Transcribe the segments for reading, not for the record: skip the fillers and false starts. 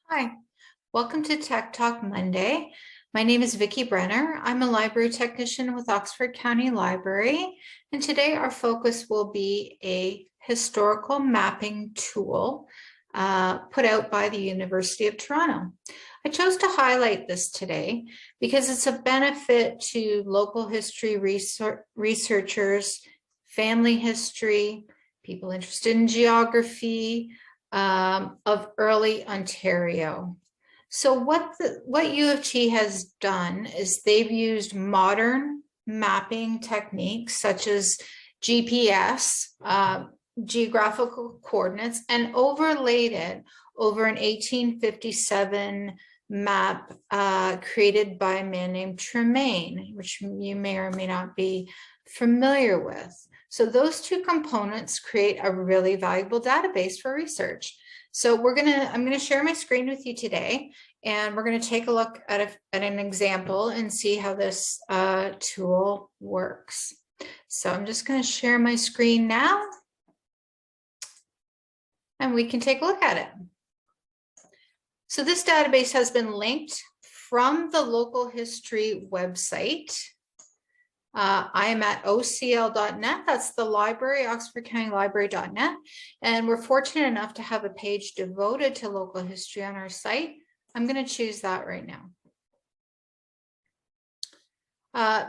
Hi, welcome to Tech Talk Monday. My name is Vicki Brenner. I'm a library technician with Oxford County Library, and today our focus will be a historical mapping tool put out by the University of Toronto. I chose to highlight this today because it's a benefit to local history researchers, family history, people interested in geography, of early Ontario. So what U of T has done is they've used modern mapping techniques such as GPS, geographical coordinates, and overlaid it over an 1857 map created by a man named Tremaine, which you may or may not be familiar with. So those two components create a really valuable database for research. So I'm gonna share my screen with you today, and we're gonna take a look at an example and see how this tool works. So I'm just gonna share my screen now, and we can take a look at it. So this database has been linked from the local history website. I am at ocl.net. That's the library, oxfordcountylibrary.net. And we're fortunate enough to have a page devoted to local history on our site. I'm going to choose that right now.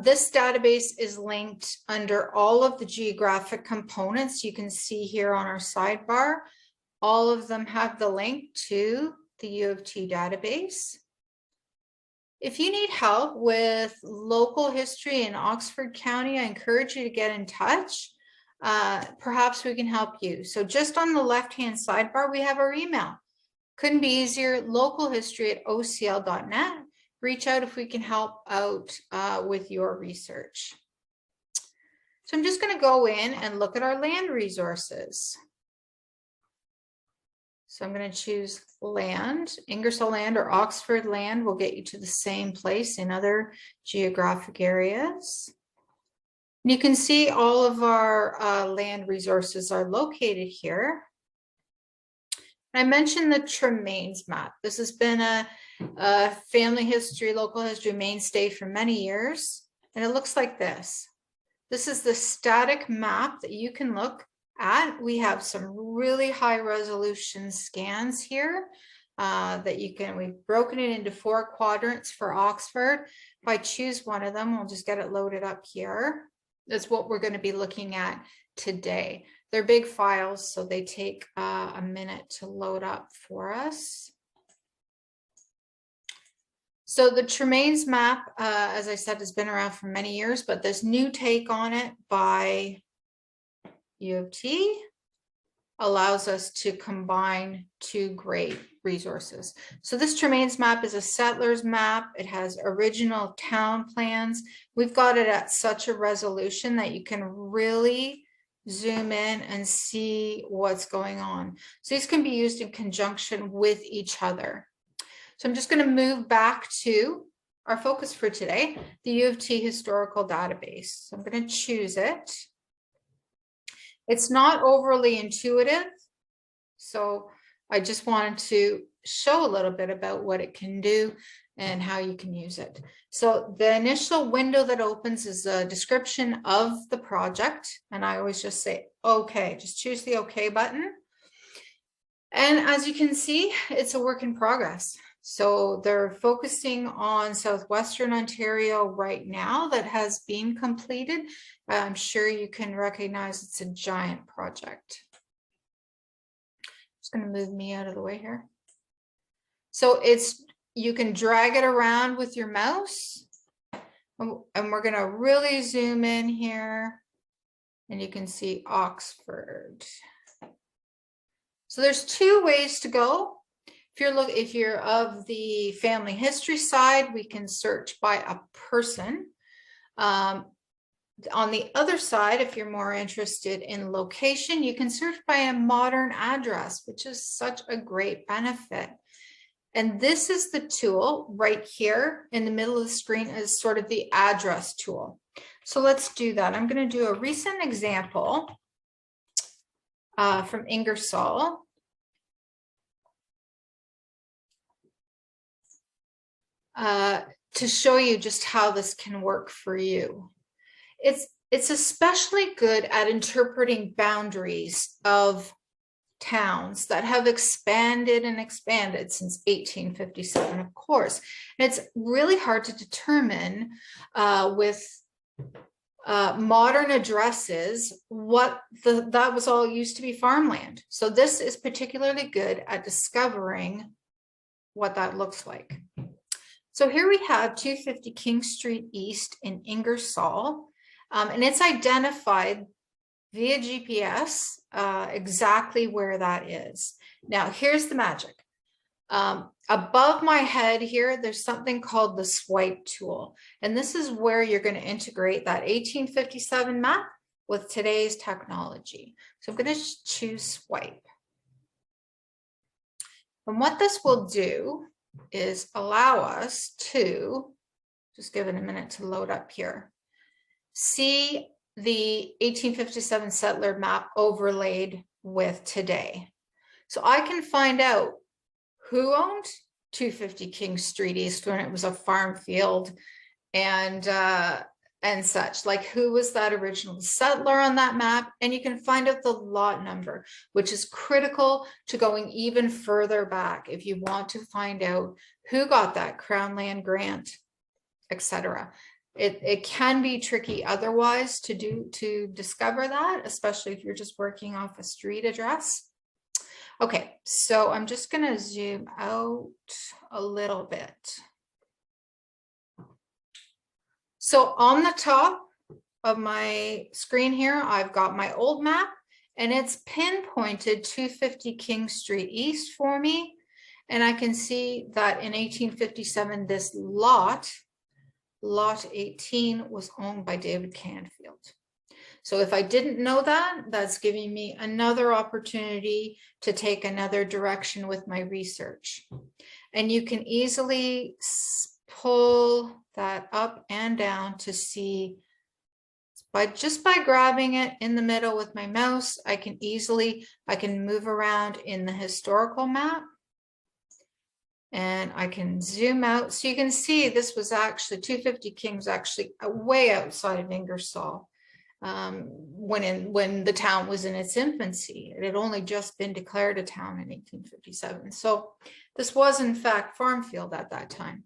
This database is linked under all of the geographic components you can see here on our sidebar. All of them have the link to the U of T database. If you need help with local history in Oxford County, I encourage you to get in touch. Perhaps we can help you. So just on the left-hand sidebar, we have our email. Couldn't be easier, localhistory@ocl.net. Reach out if we can help out with your research. So I'm just going to go in and look at our land resources. So I'm going to choose land. Ingersoll land or Oxford land will get you to the same place in other geographic areas. And you can see all of our land resources are located here. I mentioned the Tremaine's map. This has been a family history, local history mainstay for many years. And it looks like this. This is the static map that you can look at. We have some really high resolution scans here that we've broken it into 4 quadrants for Oxford. If I choose one of them, I'll just get it loaded up here. That's what we're going to be looking at today. They're big files, so they take a minute to load up for us. So the Tremaine's map, as I said, has been around for many years, but this new take on it by U of T allows us to combine 2 great resources. So this Tremaine's map is a settler's map. It has original town plans. We've got it at such a resolution that you can really zoom in and see what's going on. So these can be used in conjunction with each other. So I'm just going to move back to our focus for today, the U of T historical database. So I'm going to choose it. It's not overly intuitive, so I just wanted to show a little bit about what it can do and how you can use it. So the initial window that opens is a description of the project, and I always just say, okay, just choose the okay button. And as you can see, it's a work in progress. So they're focusing on southwestern Ontario right now that has been completed. I'm sure you can recognize it's a giant project. Just going to move me out of the way here. So you can drag it around with your mouse, and we're going to really zoom in here, and you can see Oxford. So there's 2 ways to go. If you're of the family history side, we can search by a person. On the other side, if you're more interested in location, you can search by a modern address, which is such a great benefit. And this is the tool right here in the middle of the screen is sort of the address tool. So let's do that. I'm going to do a recent example from Ingersoll. to show you just how this can work for you. It's especially good at interpreting boundaries of towns that have expanded and expanded since 1857, of course. And it's really hard to determine with modern addresses what that was all used to be farmland. So this is particularly good at discovering what that looks like. So here we have 250 King Street East in Ingersoll, and it's identified via GPS exactly where that is. Now, here's the magic. Above my head here, there's something called the swipe tool. And this is where you're going to integrate that 1857 map with today's technology. So I'm going to choose swipe. And what this will do is allow us to, just give it a minute to load up here, see the 1857 settler map overlaid with today. So I can find out who owned 250 King Street East when it was a farm field and such, like who was that original settler on that map, and you can find out the lot number, which is critical to going even further back if you want to find out who got that Crown Land grant, etc. It can be tricky otherwise to discover that, especially if you're just working off a street address. Okay, so I'm just going to zoom out a little bit. So on the top of my screen here, I've got my old map, and it's pinpointed 250 King Street East for me. And I can see that in 1857, this lot 18, was owned by David Canfield. So if I didn't know that, that's giving me another opportunity to take another direction with my research. And you can easily pull that up and down to see, just by grabbing it in the middle with my mouse, I can move around in the historical map. And I can zoom out. So you can see this was actually 250 King was actually way outside of Ingersoll when the town was in its infancy. It had only just been declared a town in 1857. So this was in fact farm field at that time.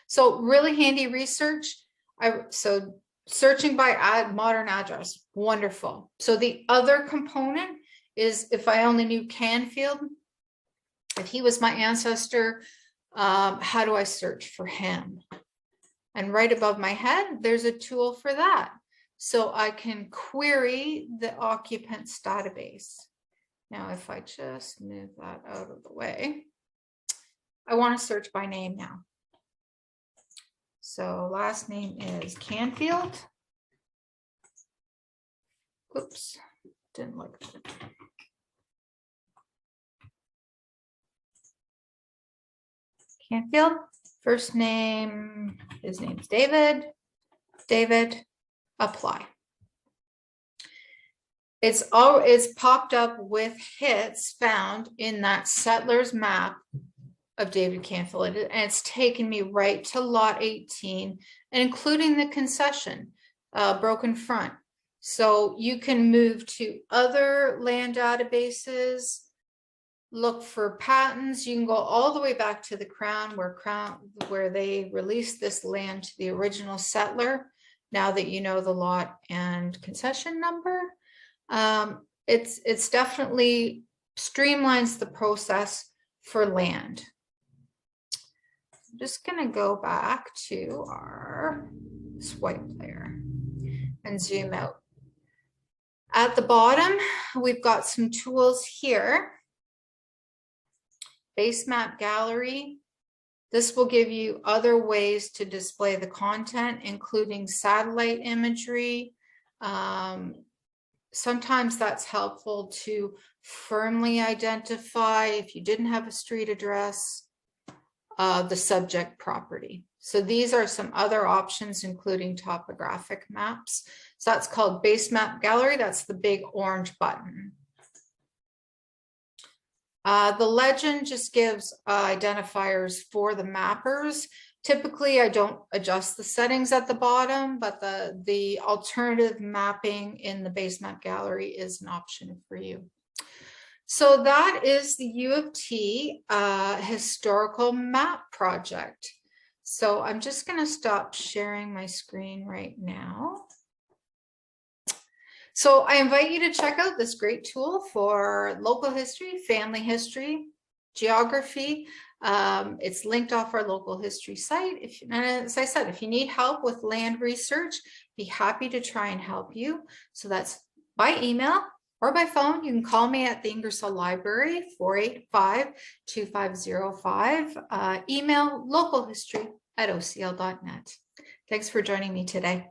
So really handy research. So searching by modern address, wonderful. So the other component is if I only knew Canfield, if he was my ancestor, how do I search for him? And right above my head, there's a tool for that. So I can query the occupants database. Now, if I just move that out of the way, I want to search by name now. So last name is Canfield. Oops, didn't look at it. Canfield, first name, his name's David. David, apply. It's popped up with hits found in that settler's map of David Canfield, and it's taken me right to lot 18, and including the concession, broken front. So you can move to other land databases, look for patents. You can go all the way back to the Crown, where they released this land to the original settler. Now that you know the lot and concession number, it's definitely streamlines the process for land. I'm just going to go back to our swipe layer and zoom out. At the bottom, we've got some tools here. Base map gallery. This will give you other ways to display the content, including satellite imagery. Sometimes that's helpful to firmly identify, if you didn't have a street address, the subject property. So these are some other options, including topographic maps. So that's called base map gallery. That's the big orange button. The legend just gives identifiers for the mappers, Typically, I don't adjust the settings at the bottom, but the alternative mapping in the base map gallery is an option for you. So that is the U of T historical map project. So I'm just going to stop sharing my screen right now. So I invite you to check out this great tool for local history, family history, geography. It's linked off our local history site. And as I said, if you need help with land research, be happy to try and help you. So that's by email or by phone. You can call me at the Ingersoll Library, 485-2505. Email localhistory@ocl.net. Thanks for joining me today.